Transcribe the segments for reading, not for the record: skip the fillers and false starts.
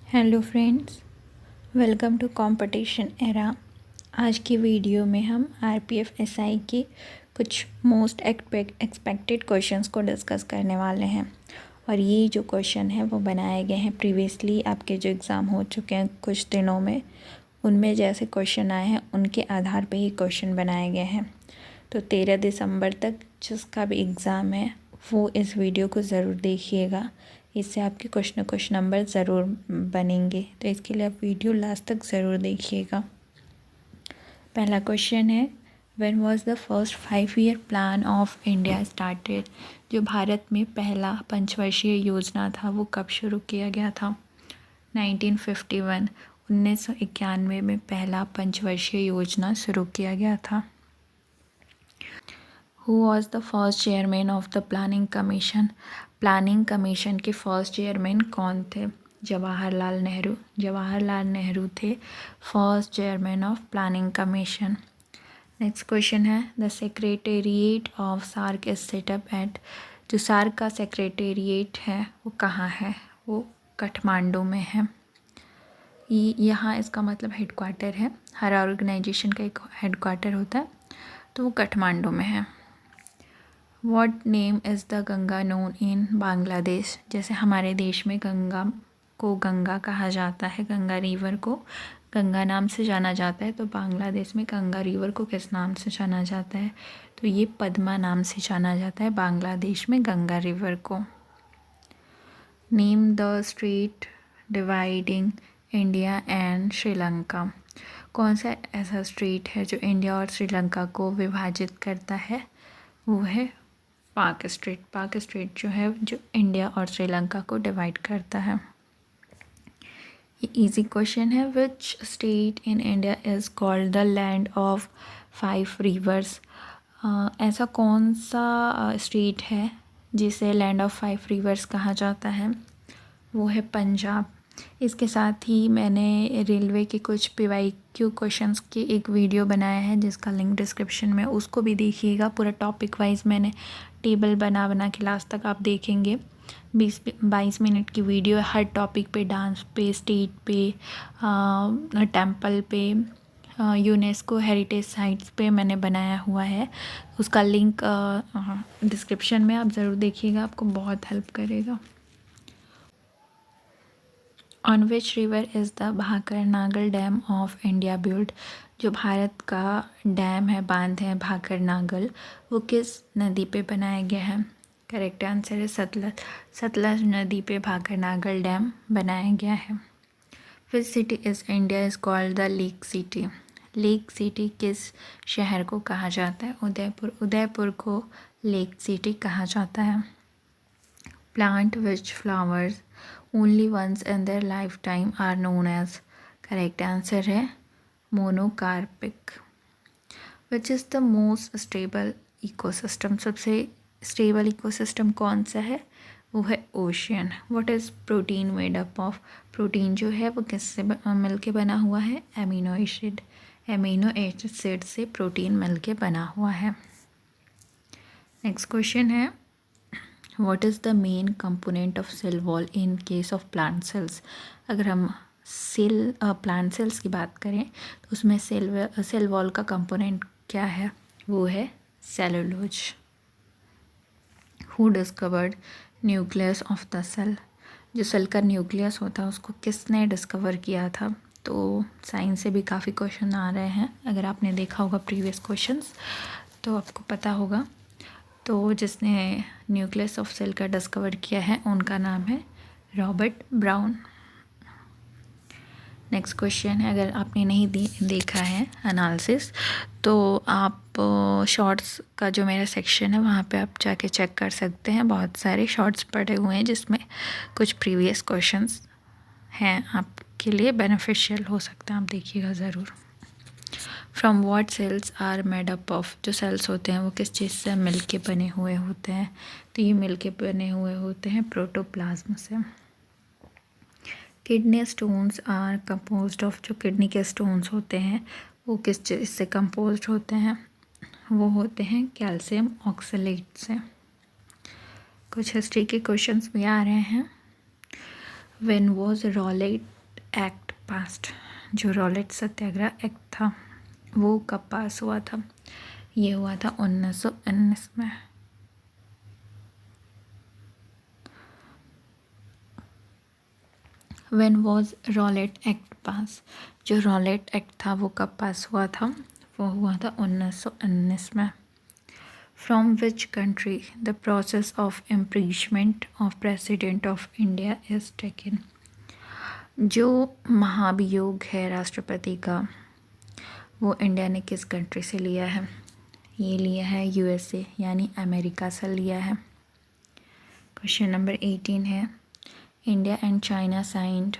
Hello friends, welcome to competition era. आज की video में हम आरपीएफ एसआई के कुछ मोस्ट एक्सपेक्टेड क्वेश्चंस को डिस्कस करने वाले हैं। और ये जो क्वेश्चन है वो बनाए गए हैं प्रीवियसली आपके जो एग्ज़ाम हो चुके हैं कुछ दिनों में, उनमें जैसे क्वेश्चन आए हैं उनके आधार पे ही क्वेश्चन बनाए गए हैं। तो 13 दिसंबर तक जिसका भी एग्ज़ाम है वो इस वीडियो को ज़रूर देखिएगा, इससे आपके कुछ न कुछ नंबर ज़रूर बनेंगे। तो इसके लिए आप वीडियो लास्ट तक ज़रूर देखिएगा। पहला क्वेश्चन है, when was the first 5 year plan of India started. जो भारत में पहला पंचवर्षीय योजना था वो कब शुरू किया गया था? 1951, 1991 में पहला पंचवर्षीय योजना शुरू किया गया था। Who was the first chairman of the planning commission. Planning commission के फर्स्ट चेयरमैन कौन थे? जवाहरलाल नेहरू। जवाहरलाल नेहरू थे first chairman of planning commission. Next question है, the secretariat of SAARC is set up at. जो सार्क का सेक्रेटेरिएट है वो कहाँ है? वो काठमांडू में है। यहाँ इसका मतलब हेडक्वार्टर है। हर ऑर्गेनाइजेशन का एक हेडक्वार्टर होता है, तो वो काठमांडू में है। What name is the Ganga known in Bangladesh. जैसे हमारे देश में गंगा को गंगा कहा जाता है, गंगा रिवर को गंगा नाम से जाना जाता है, तो बांग्लादेश में गंगा रिवर को किस नाम से जाना जाता है? तो ये पद्मा नाम से जाना जाता है बांग्लादेश में गंगा रिवर को। Name the straight dividing India and Sri Lanka. कौन सा ऐसा स्ट्रेट है जो इंडिया और श्रीलंका को विभाजित करता है? वो है पाक स्ट्रेट। पाक स्ट्रेट जो है जो इंडिया और श्रीलंका को डिवाइड करता है। ये इजी क्वेश्चन है। Which state in India is called the land of 5 reverse. ऐसा कौन सा स्टेट है जिसे लैंड ऑफ 5 रिवर्स कहा जाता है? वो है पंजाब। इसके साथ ही मैंने रेलवे के कुछ पीवाईक्यू क्वेश्चंस की एक वीडियो बनाया है जिसका लिंक डिस्क्रिप्शन में, उसको भी देखिएगा। पूरा टॉपिक वाइज मैंने टेबल बना के लास्ट तक आप देखेंगे। 20-22 मिनट की वीडियो है। हर टॉपिक पे, डांस पे, स्टेट पे, टेम्पल पे, यूनेस्को हेरिटेज साइट्स पे मैंने बनाया हुआ है। उसका लिंक डिस्क्रिप्शन में आप ज़रूर देखिएगा, आपको बहुत हेल्प करेगा। On which river is the Bhakra Nangal dam of India built. जो भारत का डैम है, बांध है भाकर नागल, वो किस नदी पे बनाया गया है? करेक्ट आंसर है सतलज। सतलज नदी पे भाकर नागल डैम बनाया गया है। Which city is India is called the lake city. Lake city किस शहर को कहा जाता है? उदयपुर। उदयपुर को लेक सिटी कहा जाता है। Plant which flowers only once in their lifetime are known as। Correct answer है monocarpic. Which is the most stable ecosystem. सबसे स्टेबल इकोसिस्टम कौन सा है? वो है ocean. What is protein made up of. Protein जो है वो किससे मिल के बना हुआ है? Amino acid. एमिनो एसिड से प्रोटीन मिल के बना हुआ है। नेक्स्ट क्वेश्चन है, What is the main component of cell wall in case of plant cells। अगर हम प्लांट सेल्स की बात करें तो उसमें सेल वॉल का कंपोनेंट क्या है? वो है cellulose. Who discovered nucleus of the cell. जो सेल का न्यूक्लियस होता है उसको किसने डिस्कवर किया था? तो साइंस से भी काफ़ी क्वेश्चन आ रहे हैं, अगर आपने देखा होगा प्रीवियस क्वेश्चंस तो आपको पता होगा। तो जिसने न्यूक्लियस ऑफ सेल का डिस्कवर किया है उनका नाम है रॉबर्ट ब्राउन। नेक्स्ट क्वेश्चन है, अगर आपने नहीं देखा है एनालिसिस तो आप शॉर्ट्स का जो मेरा सेक्शन है वहाँ पे आप जाके चेक कर सकते हैं। बहुत सारे शॉर्ट्स पड़े हुए हैं जिसमें कुछ प्रीवियस क्वेश्चंस हैं, आपके लिए बेनिफिशियल हो सकता है, आप देखिएगा ज़रूर। From what cells are made up of. जो सेल्स होते हैं वो किस चीज़ से मिल के बने हुए होते हैं? तो ये मिल के बने हुए होते हैं प्रोटोप्लाज्म से। Kidney stones are composed of. जो किडनी के स्टोन्स होते हैं वो किस चीज़ से कंपोज्ड होते हैं? वो होते हैं कैल्शियम ऑक्सलेट से। कुछ हिस्ट्री के क्वेश्चंस भी आ रहे हैं। When was Rowlatt act past, जो रॉलेट सत्याग्रह एक्ट था वो कब पास हुआ था? ये हुआ था 1919 में। When was रॉलेट एक्ट पास? जो रॉलेट एक्ट था वो कब पास हुआ था? वो हुआ था 1919 में। From which country the process of impeachment of President of India is taken? जो महाभियोग है राष्ट्रपति का वो इंडिया ने किस कंट्री से लिया है? ये लिया है यूएसए यानी अमेरिका से लिया है। क्वेश्चन नंबर 18 है, India and China signed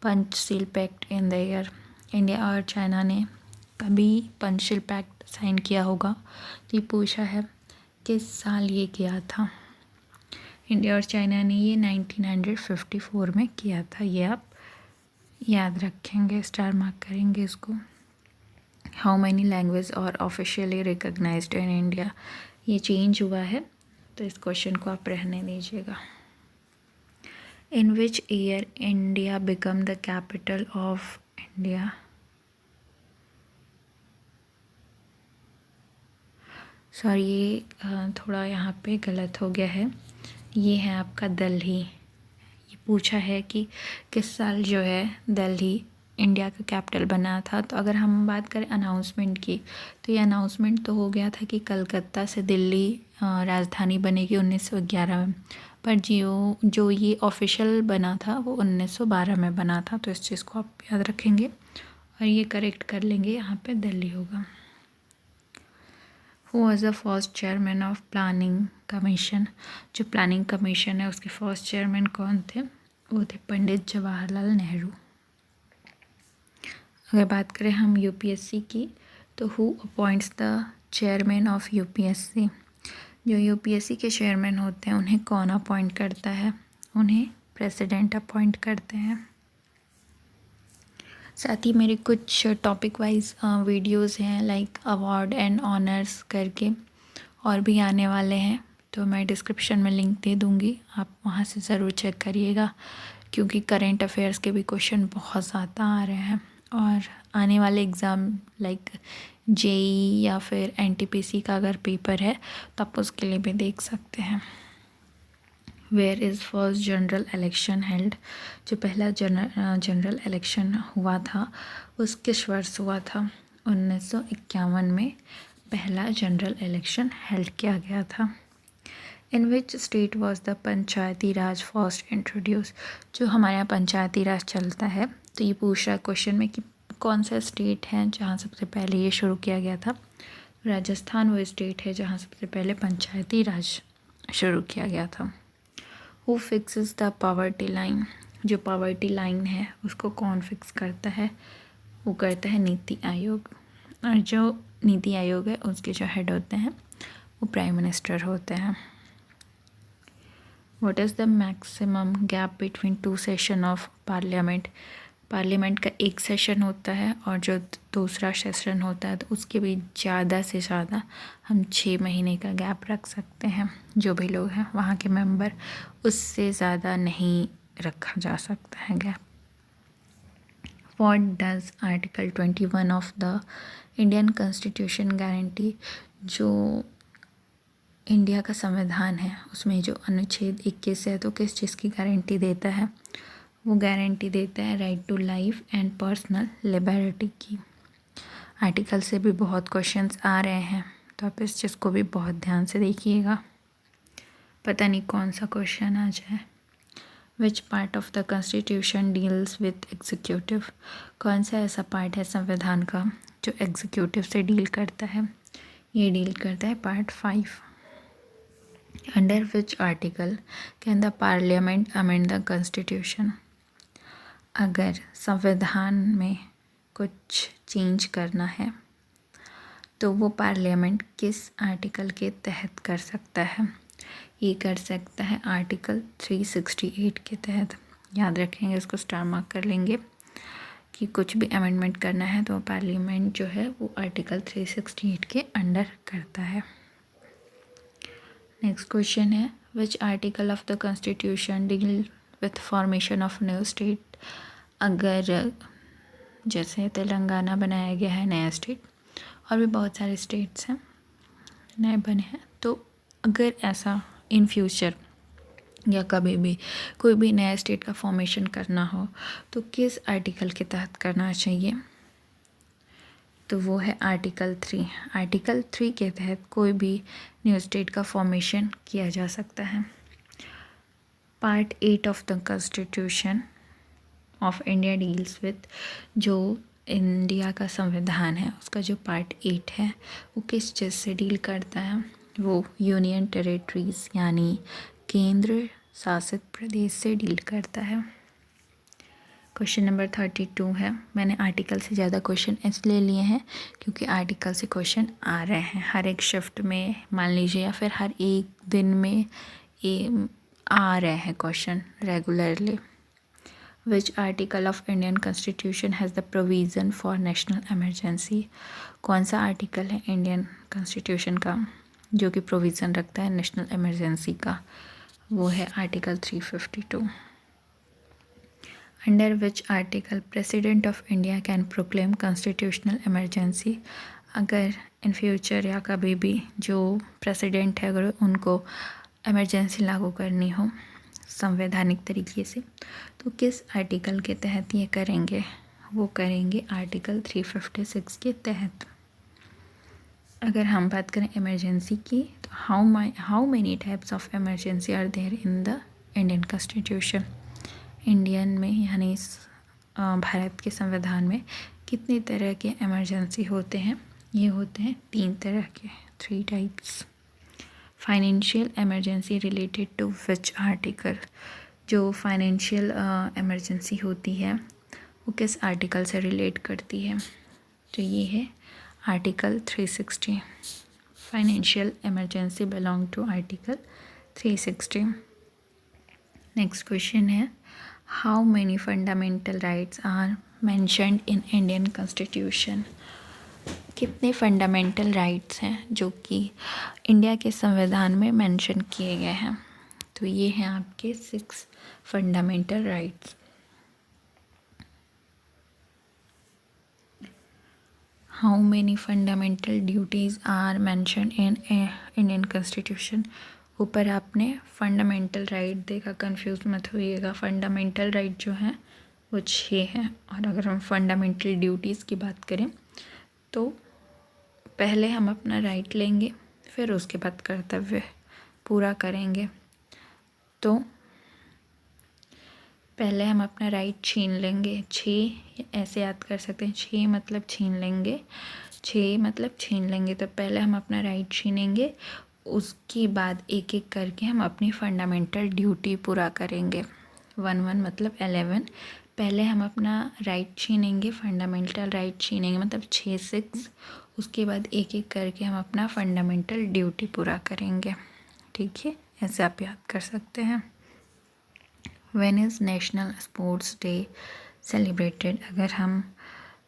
Panchsheel pact in the year. India और चाइना ने कभी पंचशील पैक्ट साइन किया होगा? तो ये पूछा है किस साल ये किया था। इंडिया और चाइना ने ये 1954 में किया था। ये आप याद रखेंगे, स्टार मार्क करेंगे इसको। How many language are officially recognized in India? ये चेंज हुआ है तो इस क्वेश्चन को आप रहने दीजिएगा। In which year India become the capital of India? Sorry, ये थोड़ा यहाँ पे गलत हो गया है। ये है आपका दिल्ली। ये पूछा है कि किस साल जो है दिल्ली इंडिया का कैपिटल बना था। तो अगर हम बात करें अनाउंसमेंट की तो ये अनाउंसमेंट तो हो गया था कि कलकत्ता से दिल्ली राजधानी बनेगी 1911 में, पर जो ये ऑफिशियल बना था वो 1912 में बना था। तो इस चीज़ को आप याद रखेंगे और ये करेक्ट कर लेंगे, यहाँ पे दिल्ली होगा। Who was the first chairman of planning commission? जो प्लानिंग कमीशन है उसके फर्स्ट चेयरमैन कौन थे? वो थे पंडित जवाहरलाल नेहरू। अगर बात करें हम यूपीएससी की तो who appoints the chairman of UPSC? जो यूपीएससी के चेयरमैन होते हैं उन्हें कौन अपॉइंट करता है? उन्हें प्रेसिडेंट अपॉइंट करते हैं। साथ ही मेरे कुछ टॉपिक वाइज वीडियोस हैं लाइक अवार्ड एंड ऑनर्स करके, और भी आने वाले हैं, तो मैं डिस्क्रिप्शन में लिंक दे दूँगी, आप वहाँ से ज़रूर चेक करिएगा, क्योंकि करेंट अफेयर्स के भी क्वेश्चन बहुत ज़्यादा आ रहे हैं। और आने वाले एग्ज़ाम लाइक जेई या फिर एनटीपीसी का अगर पेपर है तो आप उसके लिए भी देख सकते हैं। Where is first general election held? जो पहला जनरल इलेक्शन हुआ था उस किस वर्ष हुआ था? 1951 में पहला जनरल इलेक्शन हेल्ड किया गया था। In which state was the Panchayati Raj first introduce? जो हमारे यहाँ पंचायती राज चलता है तो ये पूछ रहा है क्वेश्चन में कि कौन सा स्टेट है जहाँ सबसे पहले ये शुरू किया गया था। राजस्थान वो स्टेट है जहाँ सबसे पहले पंचायती राज शुरू किया गया था। Who fixes the poverty line? जो पावर्टी लाइन है उसको कौन फिक्स करता है? वो करता है नीति आयोग, और जो नीति आयोग है उसके जो हेड होते हैं वो प्राइम मिनिस्टर होते हैं। What is the maximum gap between two session of parliament? Parliament का एक सेशन होता है और जो दूसरा सेशन होता है तो उसके भी ज़्यादा से ज़्यादा हम 6 महीने का गैप रख सकते हैं। जो भी लोग हैं वहाँ के मेंबर, उससे ज़्यादा नहीं रखा जा सकता है gap. What does article 21 of the Indian constitution guarantee? जो इंडिया का संविधान है उसमें जो अनुच्छेद 21 है तो किस चीज़ की गारंटी देता है? वो गारंटी देता है right to life and personal liberty की। आर्टिकल से भी बहुत क्वेश्चंस आ रहे हैं तो आप इस चीज़ को भी बहुत ध्यान से देखिएगा, पता नहीं कौन सा क्वेश्चन आ जाए। Which part of the constitution deals with executive? कौन सा ऐसा पार्ट है संविधान का जो एग्जीक्यूटिव से डील करता है? ये डील करता है part 5। Under which article can the parliament amend the constitution? अगर संविधान में कुछ चेंज करना है तो वो पार्लियामेंट किस आर्टिकल के तहत कर सकता है? ये कर सकता है आर्टिकल 368 के तहत। याद रखेंगे, इसको स्टार मार्क कर लेंगे कि कुछ भी अमेंडमेंट करना है तो पार्लियामेंट जो है वो आर्टिकल 368 के अंडर करता है। नेक्स्ट क्वेश्चन है which article of the constitution deal with formation of new state? अगर जैसे तेलंगाना बनाया गया है नया स्टेट, और भी बहुत सारे स्टेट्स हैं नए बने हैं, तो अगर ऐसा इन फ्यूचर या कभी भी कोई भी नया स्टेट का फॉर्मेशन करना हो तो किस आर्टिकल के तहत करना चाहिए? तो वो है आर्टिकल 3। आर्टिकल 3 के तहत कोई भी न्यू स्टेट का फॉर्मेशन किया जा सकता है। Part 8 of the constitution of India deals with, जो इंडिया का संविधान है उसका जो पार्ट 8 है वो किस चीज़ से डील करता है? वो यूनियन टेरिटरीज़ यानी केंद्र शासित प्रदेश से डील करता है। क्वेश्चन नंबर 32 है। मैंने आर्टिकल से ज़्यादा क्वेश्चन इसलिए लिए हैं क्योंकि आर्टिकल से क्वेश्चन आ रहे हैं हर एक शिफ्ट में, मान लीजिए, या फिर हर एक दिन में आ रहे हैं question regularly. Which article of Indian constitution has the provision for national emergency? कौन सा आर्टिकल है इंडियन कॉन्स्टिट्यूशन का जो कि प्रोविज़न रखता है नेशनल इमरजेंसी का? वो है article 352। Under which article president of India can proclaim constitutional emergency? अगर इन फ्यूचर या कभी भी जो प्रेसिडेंट है अगर उनको इमरजेंसी लागू करनी हो संवैधानिक तरीके से तो किस आर्टिकल के तहत ये करेंगे? वो करेंगे आर्टिकल 356 के तहत। अगर हम बात करें इमरजेंसी की तो how many types of emergency are there in the Indian constitution? Indian में यानी भारत के संविधान में कितनी तरह के इमरजेंसी होते हैं? ये होते हैं 3 तरह के, 3 types. Financial emergency related to which article? जो फाइनेंशियल इमरजेंसी होती है वो किस आर्टिकल से रिलेट करती है? तो ये है article 360। Financial emergency belong to article 360। Next question है how many fundamental rights are mentioned in Indian constitution? कितने फंडामेंटल राइट्स हैं जो कि इंडिया के संविधान में मेंशन किए गए हैं? तो ये हैं आपके 6 fundamental rights. How many fundamental duties are mentioned in Indian constitution? ऊपर आपने फंडामेंटल राइट देखा, कंफ्यूज मत होइएगा। फंडामेंटल राइट जो हैं वो 6 हैं, और अगर हम फंडामेंटल ड्यूटीज़ की बात करें तो पहले हम अपना राइट लेंगे फिर उसके बाद कर्तव्य पूरा करेंगे। तो पहले हम अपना राइट छीन लेंगे। 6 ऐसे याद कर सकते हैं, 6 मतलब छीन लेंगे, 6 मतलब छीन लेंगे। तो पहले हम अपना राइट छीनेंगे, उसके बाद एक एक करके हम अपनी फंडामेंटल ड्यूटी पूरा करेंगे। 1 मतलब 11। पहले हम अपना राइट छीनेंगे, फंडामेंटल राइट छीनेंगे मतलब 6 उसके बाद एक एक करके हम अपना फंडामेंटल ड्यूटी पूरा करेंगे। ठीक है, ऐसे आप याद कर सकते हैं। When is national sports day celebrated? अगर हम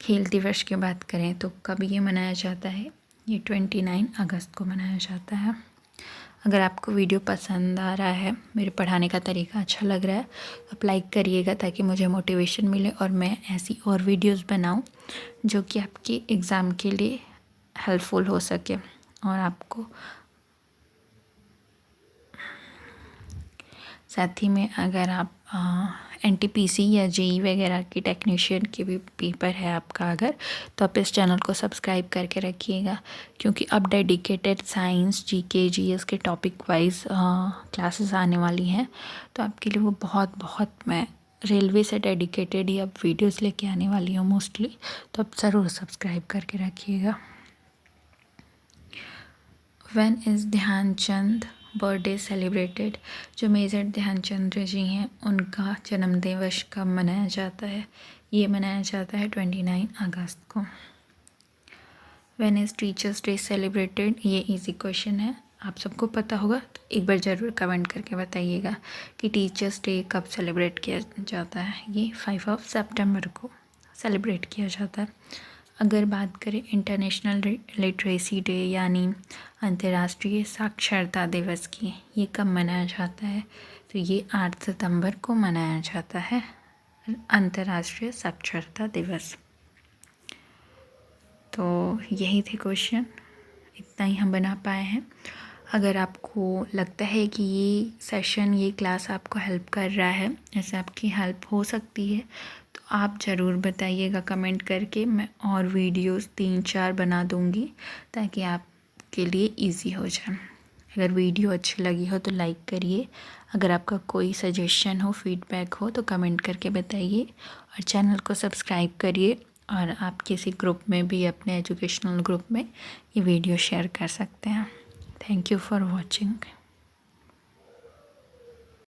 खेल दिवस की बात करें तो कब ये मनाया जाता है? ये 29 अगस्त को मनाया जाता है। अगर आपको वीडियो पसंद आ रहा है, मेरे पढ़ाने का तरीका अच्छा लग रहा है तो आप लाइक करिएगा ताकि मुझे मोटिवेशन मिले और मैं ऐसी और वीडियोस बनाऊं जो कि आपके एग्ज़ाम के लिए हेल्पफुल हो सके। और आपको साथ ही में अगर आप NTPC या JEE वगैरह की टेक्नीशियन के भी पेपर है आपका अगर, तो आप इस चैनल को सब्सक्राइब करके रखिएगा क्योंकि अब डेडिकेटेड साइंस GK GS के टॉपिक वाइज क्लासेस आने वाली हैं। तो आपके लिए वो बहुत मैं रेलवे से डेडिकेटेड ही अब वीडियोस लेके आने वाली हूँ मोस्टली, तो आप ज़रूर सब्सक्राइब करके रखिएगा। When is Dhyanchand birthday celebrated? जो मेजर ध्यानचंद जी हैं उनका जन्मदिवस कब मनाया जाता है? ये मनाया जाता है 29 अगस्त को। When is teachers day celebrated? ये इजी क्वेश्चन है, आप सबको पता होगा, तो एक बार ज़रूर कमेंट करके बताइएगा कि टीचर्स डे कब सेलिब्रेट किया जाता है। ये 5 सितंबर को सेलिब्रेट किया जाता है। अगर बात करें इंटरनेशनल लिटरेसी डे यानी अंतर्राष्ट्रीय साक्षरता दिवस की, ये कब मनाया जाता है? तो ये 8 सितंबर को मनाया जाता है अंतर्राष्ट्रीय साक्षरता दिवस। तो यही थे क्वेश्चन, इतना ही हम बना पाए हैं। अगर आपको लगता है कि ये सेशन, ये क्लास आपको हेल्प कर रहा है, ऐसे आपकी हेल्प हो सकती है, तो आप ज़रूर बताइएगा कमेंट करके। मैं और वीडियोस 3-4 बना दूँगी ताकि आपके लिए इजी हो जाए। अगर वीडियो अच्छी लगी हो तो लाइक करिए। अगर आपका कोई सजेशन हो, फीडबैक हो तो कमेंट करके बताइए, और चैनल को सब्सक्राइब करिए। और आप किसी ग्रुप में भी, अपने एजुकेशनल ग्रुप में ये वीडियो शेयर कर सकते हैं। Thank you for watching.